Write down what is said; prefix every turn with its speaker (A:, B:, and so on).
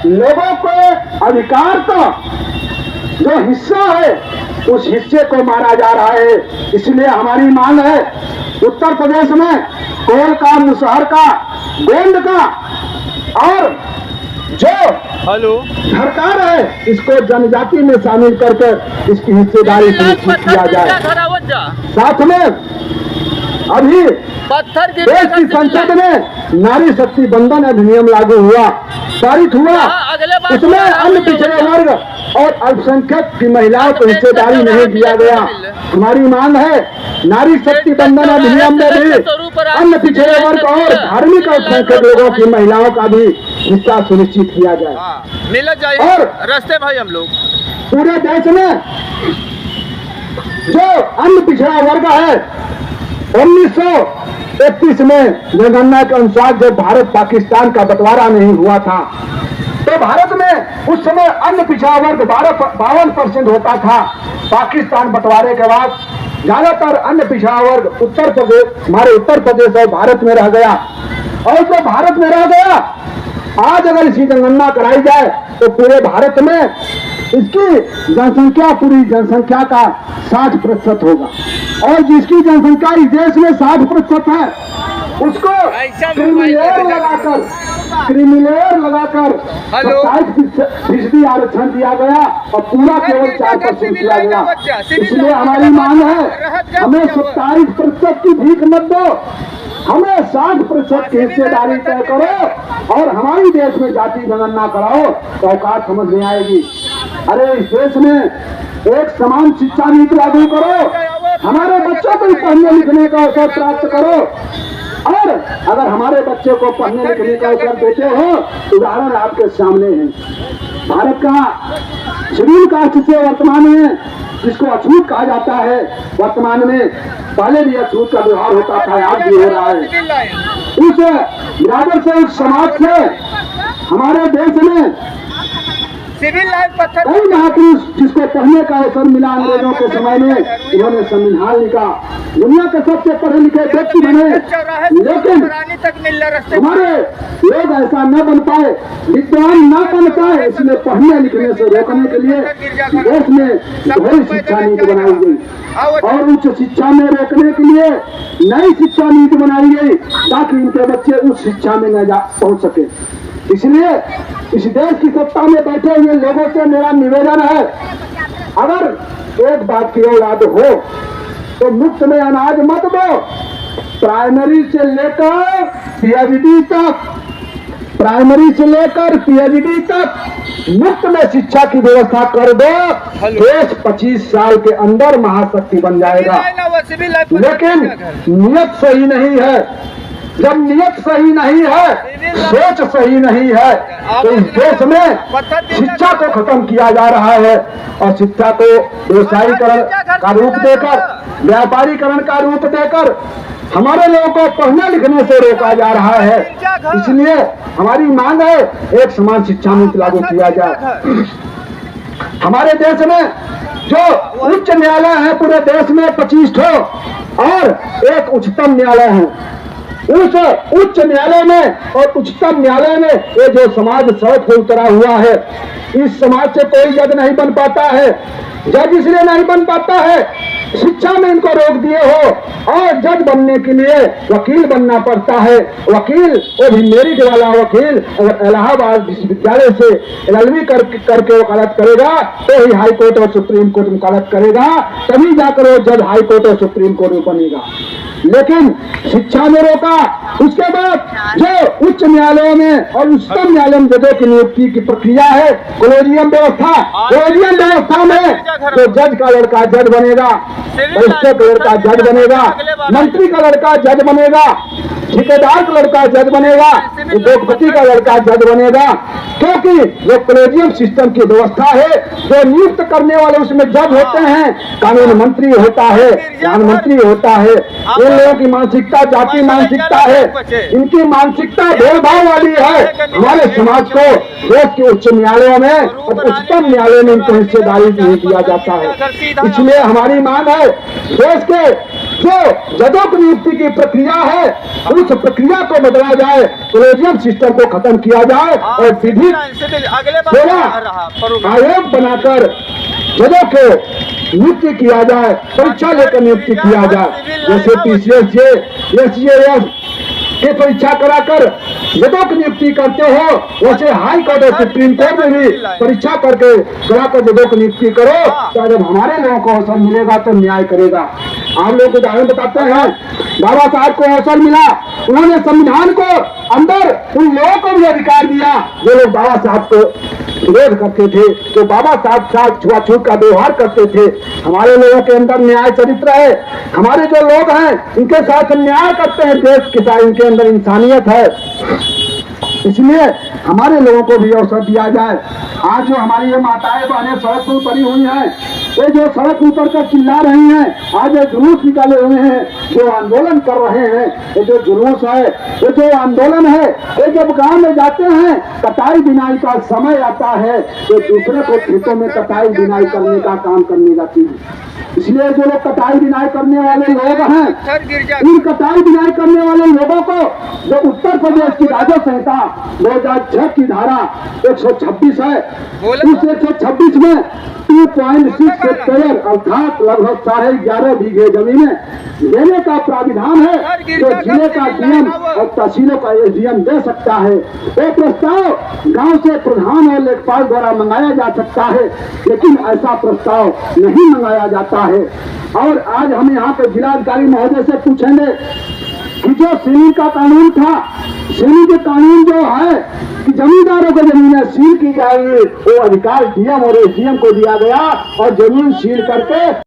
A: लोगों को अधिकार का जो हिस्सा है उस हिस्से को मारा जा रहा है। इसलिए हमारी मांग है उत्तर प्रदेश में कोल का, मुसहर का, गोंड का और जो सरकार है इसको जनजाति में शामिल करके इसकी हिस्सेदारी सुनिश्चित किया जाए। साथ में अभी देश की संसद में नारी शक्ति बंधन अधिनियम लागू हुआ, पारित हुआ। उसमें अन्य पिछड़े वर्ग और अल्पसंख्यक की महिलाओं को हिस्सेदारी नहीं दिया गया। हमारी मांग है नारी शक्ति बंधन अधिनियम में भी अन्य पिछड़े वर्ग और धार्मिक अल्पसंख्यक लोगों की महिलाओं का भी हिस्सा सुनिश्चित किया जाए। और
B: रास्ते भाई हम लोग
A: पूरे देश में जो अन्य पिछड़ा वर्ग है 1931 में जनगणना के अनुसार जब भारत पाकिस्तान का बंटवारा नहीं हुआ था तो भारत में उस समय अन्य पिछड़ा वर्ग 52% होता था। पाकिस्तान बंटवारे के बाद ज्यादातर अन्य पिछड़ा वर्ग उत्तर प्रदेश, हमारे उत्तर प्रदेश और भारत में रह गया। और जो भारत में रह गया, आज अगर इसकी जनगणना कराई जाए तो पूरे भारत में इसकी जनसंख्या पूरी जनसंख्या का 60% होगा। और जिसकी जनसंख्या इस देश में 60% है उसको क्रिमिलेयर लगाकर 27% आरक्षण दिया गया और पूरा केवल 4% दिया गया। इसलिए हमारी मांग है हमें 27% की भीख मत दो, हमें 60% की हिस्सेदारी तय करो और हमारी देश में जाति जनगणना कराओ तो औकात समझ में आएगी। अरे इस देश में एक समान शिक्षा नीति लागू करो, हमारे बच्चों को पढ़ने लिखने का अवसर प्राप्त करो। और अगर हमारे बच्चे को पढ़ने लिखने का अवसर देते हो, उदाहरण आपके सामने है। भारत का शेड्यूल कास्ट से वर्तमान में जिसको अछूत कहा जाता है, वर्तमान में पहले भी अछूत का व्यवहार होता था, आज भी हो रहा है। उस बिरादर से, उस समाज से हमारे देश में
B: सिविल लाइन पत्थर
A: कई महापुरुष जिसको पढ़ने का अवसर मिला अंग्रेजों के समय में, उन्होंने संविधान लिखा, दुनिया के सबसे पढ़े लिखे व्यक्ति बने। लेकिन हमारे लोग ऐसा न बन पाए, विद्वान न बन पाए, इसलिए पढ़ने लिखने से रोकने के लिए देश में बड़ी शिक्षा नीति बनाई गई और उच्च शिक्षा में रोकने के लिए नई शिक्षा नीति बनाई गई ताकि इनके बच्चे उस शिक्षा में न पहुंच सके। इसलिए इस देश की सत्ता में बैठे हुए लोगों से मेरा निवेदन है, अगर एक बात की औलाद हो तो मुफ्त में अनाज मत दो, प्राइमरी से लेकर पीएचडी तक, प्राइमरी से लेकर पीएचडी तक मुफ्त में शिक्षा की व्यवस्था कर दो। देश 25 साल के अंदर महाशक्ति बन जाएगा। लेकिन नियत सही नहीं है। जब नियत सही नहीं है, सोच सही नहीं है, तो इस देश में शिक्षा को खत्म किया जा रहा है और शिक्षा को व्यवसायीकरण का रूप देकर, व्यापारीकरण का रूप देकर हमारे लोगों को पढ़ने लिखने से रोका जा रहा है। इसलिए हमारी मांग है एक समान शिक्षा नीति लागू किया जाए। हमारे देश में जो उच्च न्यायालय है पूरे देश में 25 ठो और एक उच्चतम न्यायालय है। उस उच्च न्यायालय में और उच्चतम न्यायालय में ये जो समाज सड़क पर उतरा हुआ है, इस समाज से कोई जज नहीं बन पाता है। जज इसलिए नहीं बन पाता है, शिक्षा में इनको रोक दिए हो और जज बनने के लिए वकील बनना पड़ता है। वकील वो भी मेरिट वाला वकील अगर इलाहाबाद विश्वविद्यालय से LLB करके वकालत करेगा तो ही हाई कोर्ट और सुप्रीम कोर्ट में वकालत करेगा, तभी जाकर वो जज हाई कोर्ट और सुप्रीम कोर्ट में बनेगा। लेकिन शिक्षा में रोका। उसके बाद जो उच्च न्यायालयों में और उच्चतम न्यायालय में जजों की नियुक्ति की प्रक्रिया है कॉलेजियम व्यवस्था, कॉलेजियम व्यवस्था में तो जज का लड़का जज बनेगा, रजिस्ट्रार का लड़का जज बनेगा, मंत्री का लड़का जज बनेगा, ठेकेदार का लड़का जज बनेगा, उद्योगपति का लड़का जज बनेगा। क्योंकि वो कॉलेजियम सिस्टम की व्यवस्था है। जो नियुक्त करने वाले उसमें जज होते हैं, कानून मंत्री होता है, प्रधानमंत्री होता है। इन लोगों की मानसिकता जाति मानसिकता है, इनकी मानसिकता भेदभाव वाली है। हमारे समाज को देश के उच्च न्यायालयों में और उच्चतम न्यायालय में इनको हिस्सेदारी नहीं दिया जाता है। इसलिए हमारी मांग है देश के जो जजों की नियुक्ति की प्रक्रिया है उस प्रक्रिया को बदला जाए, कोलेजियम सिस्टम को खत्म किया जाए और सीधी
B: अगले
A: सेवा आयोग बनाकर जजों को नियुक्ति किया जाए, परीक्षा लेकर नियुक्ति किया जाए। जैसे PCS, SGS की परीक्षा कराकर जजों की नियुक्ति करते हो, वैसे हाई कोर्ट और सुप्रीम कोर्ट में भी परीक्षा करके कराकर जजों की नियुक्ति करो। तो जब हमारे लोगों को अवसर मिलेगा तो न्याय करेगा। आप लोग उदाहरण बताते हैं, बाबा साहब को अवसर मिला, उन्होंने संविधान को अंदर उन लोगों को भी अधिकार दिया जो लोग बाबा साहब को विरोध करते थे, जो बाबा साहब साथ छुआछूत का व्यवहार करते थे। हमारे लोगों के अंदर न्याय चरित्र है, हमारे जो लोग हैं इनके साथ न्याय करते हैं, देश के साथ इनके अंदर इंसानियत है, इसलिए हमारे लोगों को भी अवसर दिया जाए। आज जो हमारी ये माताएं बहनें सड़क पर उतरी हुई हैं, ये जो सड़क उतर कर चिल्ला रही हैं, आज ये जुलूस निकाले हुए हैं, जो आंदोलन कर रहे हैं, ये जो जुलूस है, ये जो आंदोलन है, ये जब गांव में जाते हैं कटाई बिनाई का समय आता है तो दूसरे को खेतों में कटाई बिनाई करने का काम करने जाती है। इसलिए जो लोग कटाई बिनाई करने वाले लोग हैं, इन कटाई बिनाई करने वाले लोगों को जो उत्तर प्रदेश की राज्य संहिता 2006 की धारा 126 है, उस 126 में 2.6 हेक्टेयर अर्थात लगभग 11.5 बीघे जमीनें देने का प्राविधान है, जो जिले का डीएम और तहसीलों का एसडीएम दे सकता है। ये प्रस्ताव गांव से प्रधान और लेखपाल द्वारा मंगाया जा सकता है, लेकिन ऐसा प्रस्ताव नहीं मंगाया जाता है। और आज हम यहाँ पे जिलाधिकारी महोदय से पूछेंगे कि जो सीलिंग का कानून था, सीलिंग के कानून जो है कि जमींदारों को जमीनें सील की जाएंगी, वो अधिकार डीएम और एसडीएम को दिया गया और जमीन सील करके